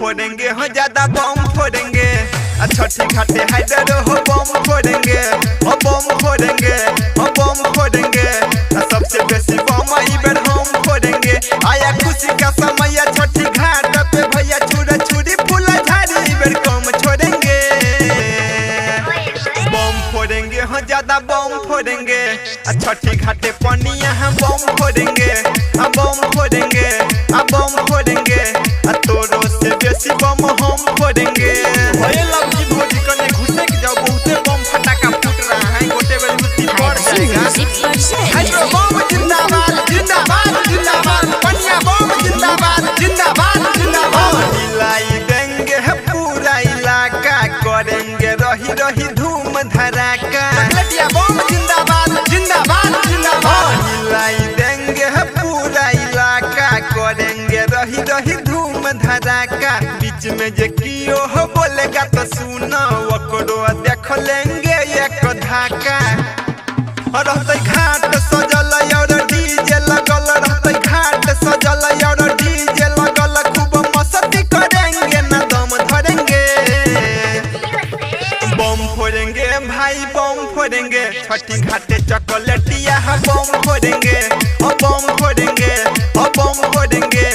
फोड़ेंगे हो ज्यादा बम फोड़ेंगे। छठी घाटे हैदर हो बम फोड़ेंगे, हो बम फोड़ेंगे, हो बम फोड़ेंगे। सबसे बेसी बम इबर हम फोड़ेंगे। आया खुशी का समय छठी घाट पे भैया छुरा छुरी फूला झाड़ी इबर कम छोड़ेंगे। बम फोड़ेंगे हो ज्यादा बम फोड़ेंगे। छठी घाटे पनिया हम बम फोड़ेंगे, बम फोड़ेंगे, बम फोड़ेंगे। तोरो से बेसी बम हम फोड़ेंगे। भैया लवजी भोजी करने घुसे के जाओ, बहुते बम फटाका फूट रहा है, गोटे बेल मुट्ठी पड़ जाएगा। हेलो बम जिंदाबाद जिंदाबाद जिंदाबाद, पनिया बम जिंदाबाद जिंदाबाद जिंदाबाद। हिलाई देंगे पूरा इलाका, करेंगे रही रही धूम धड़ाका। लटिया बम जिंदाबाद जिंदाबाद जिंदाबाद। हिलाई देंगे पूरा इलाका, करेंगे रही रही धूम धड़ाका। बीच में जे कियो हो बोलेगा तो सुनो, ओकरो देख लेंगे एक धाका। रहते घाट सजल और डीजे लगल, रहते घाट सजल और डीजे लगल। खूब मस्ती करेंगे ना दम धरेंगे। बम फोड़ेंगे भाई बम फोड़ेंगे। छठी घाटे चॉकलेटिया बम फोड़ेंगे, बम फोड़ेंगे, बम फोड़ेंगे।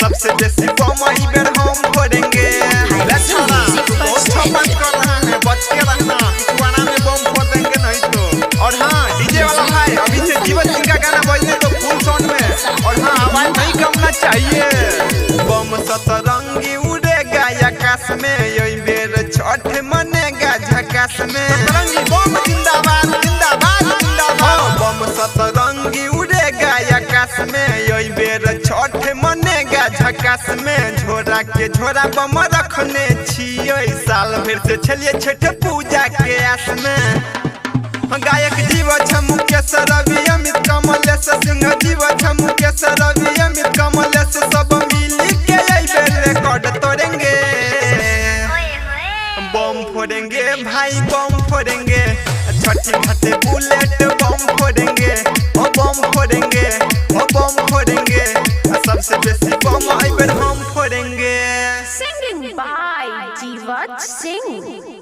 सबसे बेसी बम इबर हम फोड़ेंगे। बच के रहना, इस में बम फोड़ देंगे नहीं तो। और हाँ डीजे वाला भाई अभी से जीवन सिंह का गाना बजने तो फुल साउंड में। और हाँ आवाज नहीं कमना चाहिए। बम सतरंगी उड़ेगा आकाश में, यही बेर छठ मनेगा झकास में। सतरंगी बम जिंदाबाद जिंदाबाद जिंदाबाद। बम सतरंगी उड़ेगा आकाश में, यही बेर छठ मनेगा झकास में। झोरा के झोरा बम रखने छियै, साल भर से छलिए छठ पूजा के आस में। गायक जीव छमु के सरवी अमित कमलेश सिंह, जीव छमु के सरवी अमित कमलेश। सब मिली के रिकॉर्ड तोड़ेंगे। बम फोड़ेंगे भाई बम फोड़ेंगे। छठी घाटे बुलेट बम फोड़ेंगे, बम फोड़ेंगे, बम फोड़ेंगे। सबसे बेसी बम इबर हम फोड़ेंगे। Singing by Jivat Singh।